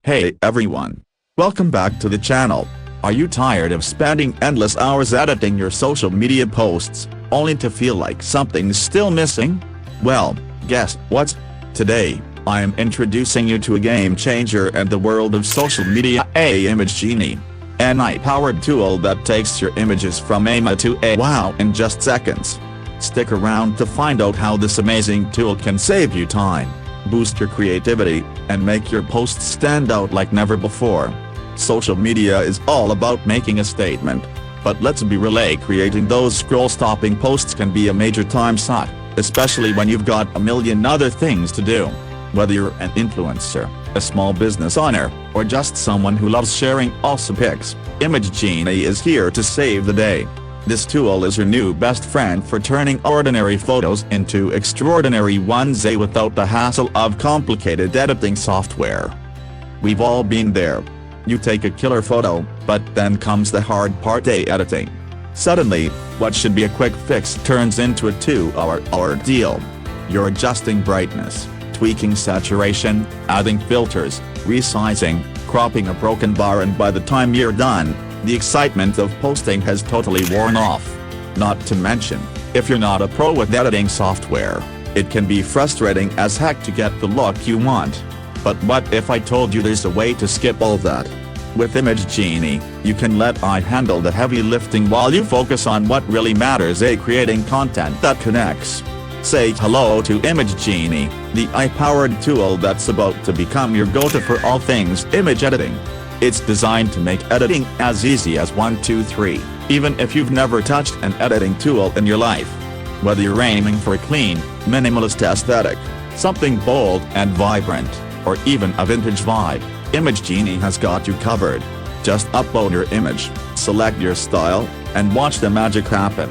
Hey everyone! Welcome back to the channel. Are you tired of spending endless hours editing your social media posts, only to feel like something's still missing? Well, guess what? Today, I am introducing you to a game changer in the world of social media, ImageGenie. An AI-powered tool that takes your images from a to a wow in just seconds. Stick around to find out how this amazing tool can save you time, boost your creativity, and make your posts stand out like never before. Social media is all about making a statement, but let's be real, creating those scroll-stopping posts can be a major time suck, especially when you've got a million other things to do. Whether you're an influencer, a small business owner, or just someone who loves sharing awesome pics, ImageGenie is here to save the day. This tool is your new best friend for turning ordinary photos into extraordinary ones without the hassle of complicated editing software. We've all been there. You take a killer photo, but then comes the hard part, editing. Suddenly, what should be a quick fix turns into a 2-hour ordeal. You're adjusting brightness, tweaking saturation, adding filters, resizing, cropping a broken bar, and by the time you're done, the excitement of posting has totally worn off. Not to mention, if you're not a pro with editing software, it can be frustrating as heck to get the look you want. But what if I told you there's a way to skip all that? With ImageGenie, you can let AI handle the heavy lifting while you focus on what really matters, creating content that connects. Say hello to ImageGenie, the AI-powered tool that's about to become your go-to for all things image editing. It's designed to make editing as easy as 1, 2, 3, even if you've never touched an editing tool in your life. Whether you're aiming for a clean, minimalist aesthetic, something bold and vibrant, or even a vintage vibe, ImageGenie has got you covered. Just upload your image, select your style, and watch the magic happen.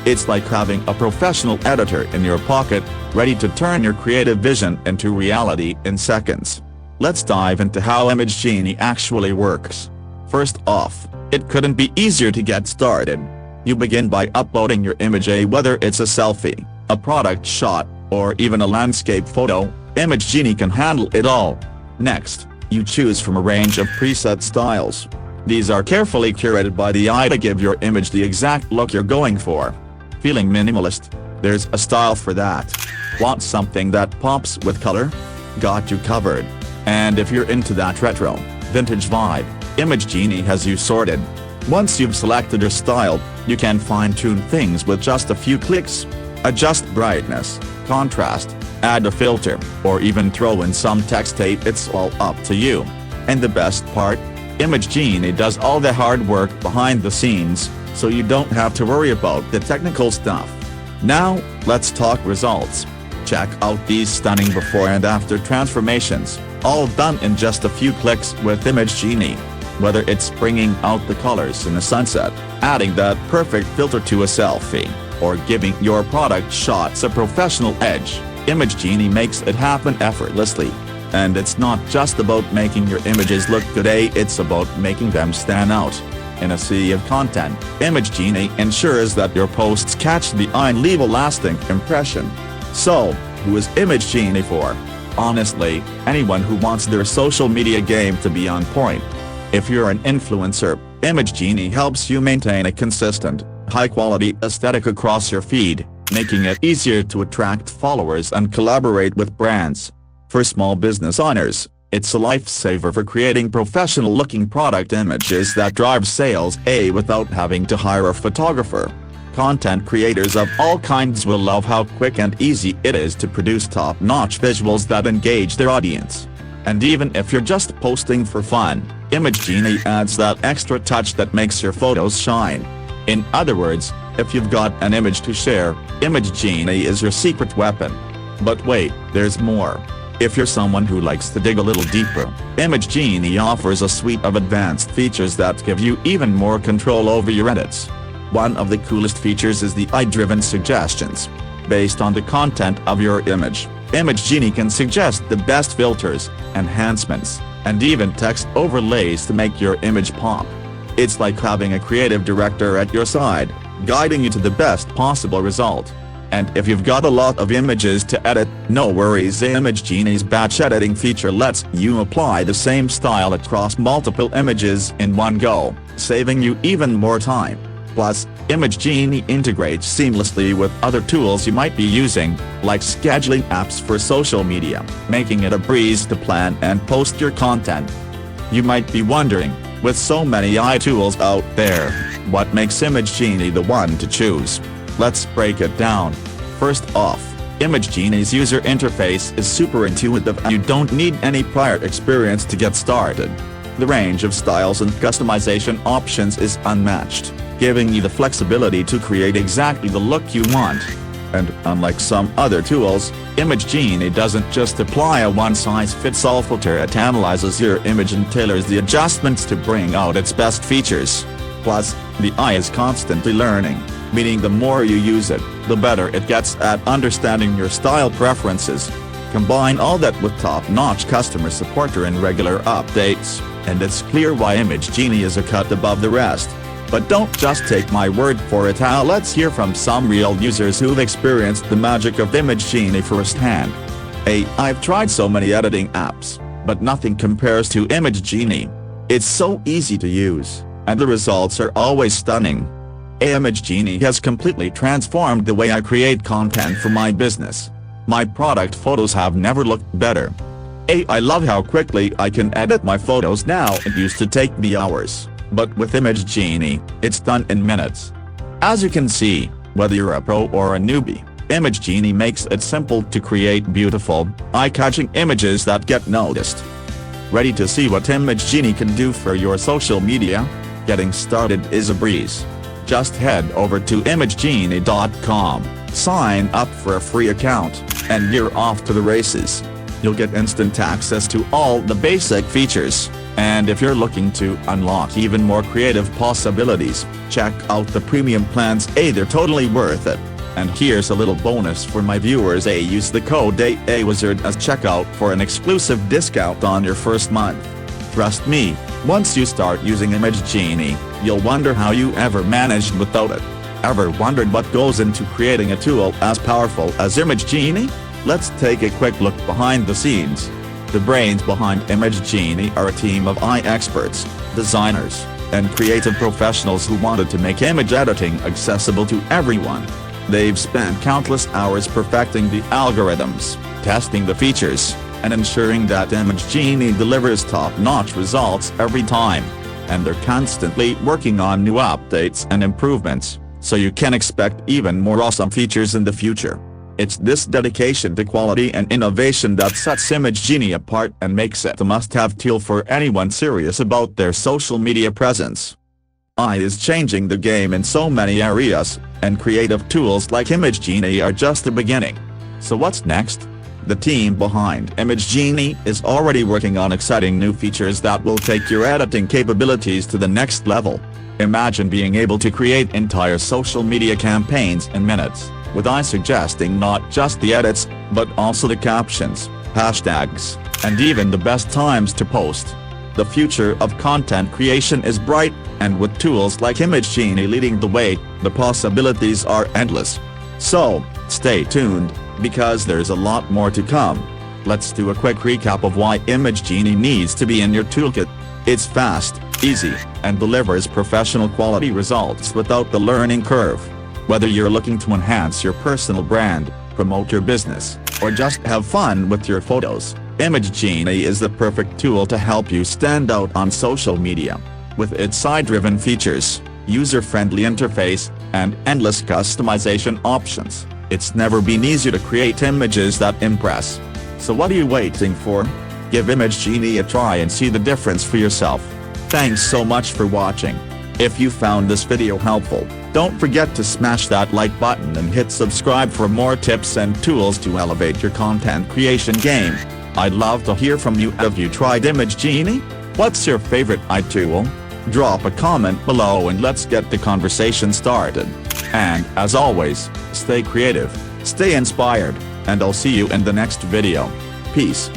It's like having a professional editor in your pocket, ready to turn your creative vision into reality in seconds. Let's dive into how ImageGenie actually works. First off, it couldn't be easier to get started. You begin by uploading your image, whether it's a selfie, a product shot, or even a landscape photo, ImageGenie can handle it all. Next, you choose from a range of preset styles. These are carefully curated by the AI to give your image the exact look you're going for. Feeling minimalist? There's a style for that. Want something that pops with color? Got you covered. And if you're into that retro, vintage vibe, ImageGenie has you sorted. Once you've selected your style, you can fine-tune things with just a few clicks. Adjust brightness, contrast, add a filter, or even throw in some text. It's all up to you. And the best part? ImageGenie does all the hard work behind the scenes, so you don't have to worry about the technical stuff. Now, let's talk results. Check out these stunning before and after transformations, all done in just a few clicks with ImageGenie. Whether it's bringing out the colors in a sunset, adding that perfect filter to a selfie, or giving your product shots a professional edge, ImageGenie makes it happen effortlessly. And it's not just about making your images look good, it's about making them stand out. In a sea of content, ImageGenie ensures that your posts catch the eye and leave a lasting impression. So, who is ImageGenie for? Honestly, anyone who wants their social media game to be on point. If you're an influencer, ImageGenie helps you maintain a consistent, high-quality aesthetic across your feed, making it easier to attract followers and collaborate with brands. For small business owners, it's a lifesaver for creating professional-looking product images that drive sales, without having to hire a photographer. Content creators of all kinds will love how quick and easy it is to produce top-notch visuals that engage their audience. And even if you're just posting for fun, ImageGenie adds that extra touch that makes your photos shine. In other words, if you've got an image to share, ImageGenie is your secret weapon. But wait, there's more. If you're someone who likes to dig a little deeper, ImageGenie offers a suite of advanced features that give you even more control over your edits. One of the coolest features is the AI-driven suggestions. Based on the content of your image, ImageGenie can suggest the best filters, enhancements, and even text overlays to make your image pop. It's like having a creative director at your side, guiding you to the best possible result. And if you've got a lot of images to edit, no worries, ImageGenie's batch editing feature lets you apply the same style across multiple images in one go, saving you even more time. Plus, ImageGenie integrates seamlessly with other tools you might be using, like scheduling apps for social media, making it a breeze to plan and post your content. You might be wondering, with so many AI tools out there, what makes ImageGenie the one to choose? Let's break it down. First off, ImageGenie's user interface is super intuitive and you don't need any prior experience to get started. The range of styles and customization options is unmatched, giving you the flexibility to create exactly the look you want. And unlike some other tools, ImageGenie doesn't just apply a one-size-fits-all filter, it analyzes your image and tailors the adjustments to bring out its best features. Plus, the AI is constantly learning, meaning the more you use it, the better it gets at understanding your style preferences. Combine all that with top-notch customer support and regular updates, and it's clear why ImageGenie is a cut above the rest. But don't just take my word for it, now let's hear from some real users who've experienced the magic of ImageGenie firsthand. I've tried so many editing apps, but nothing compares to ImageGenie. It's so easy to use, and the results are always stunning. ImageGenie has completely transformed the way I create content for my business. My product photos have never looked better. I love how quickly I can edit my photos now. It used to take me hours, but with ImageGenie, it's done in minutes. As you can see, whether you're a pro or a newbie, ImageGenie makes it simple to create beautiful, eye-catching images that get noticed. Ready to see what ImageGenie can do for your social media? Getting started is a breeze. Just head over to ImageGenie.com, sign up for a free account, and you're off to the races. You'll get instant access to all the basic features, and if you're looking to unlock even more creative possibilities, check out the premium plans. They're totally worth it. And here's a little bonus for my viewers. Use the code AWizard as checkout for an exclusive discount on your first month. Trust me, once you start using ImageGenie, you'll wonder how you ever managed without it. Ever wondered what goes into creating a tool as powerful as ImageGenie? Let's take a quick look behind the scenes. The brains behind ImageGenie are a team of AI experts, designers, and creative professionals who wanted to make image editing accessible to everyone. They've spent countless hours perfecting the algorithms, testing the features, and ensuring that ImageGenie delivers top-notch results every time. And they're constantly working on new updates and improvements, so you can expect even more awesome features in the future. It's this dedication to quality and innovation that sets ImageGenie apart and makes it a must-have tool for anyone serious about their social media presence. AI is changing the game in so many areas, and creative tools like ImageGenie are just the beginning. So what's next? The team behind ImageGenie is already working on exciting new features that will take your editing capabilities to the next level. Imagine being able to create entire social media campaigns in minutes, with AI suggesting not just the edits, but also the captions, hashtags, and even the best times to post. The future of content creation is bright, and with tools like ImageGenie leading the way, the possibilities are endless. So, stay tuned, because there's a lot more to come. Let's do a quick recap of why ImageGenie needs to be in your toolkit. It's fast, easy, and delivers professional quality results without the learning curve. Whether you're looking to enhance your personal brand, promote your business, or just have fun with your photos, ImageGenie is the perfect tool to help you stand out on social media. With its AI-driven features, user-friendly interface, and endless customization options, it's never been easier to create images that impress. So what are you waiting for? Give ImageGenie a try and see the difference for yourself. Thanks so much for watching. If you found this video helpful, don't forget to smash that like button and hit subscribe for more tips and tools to elevate your content creation game. I'd love to hear from you. Have you tried ImageGenie? What's your favorite AI tool? Drop a comment below and let's get the conversation started. And, as always, stay creative, stay inspired, and I'll see you in the next video. Peace.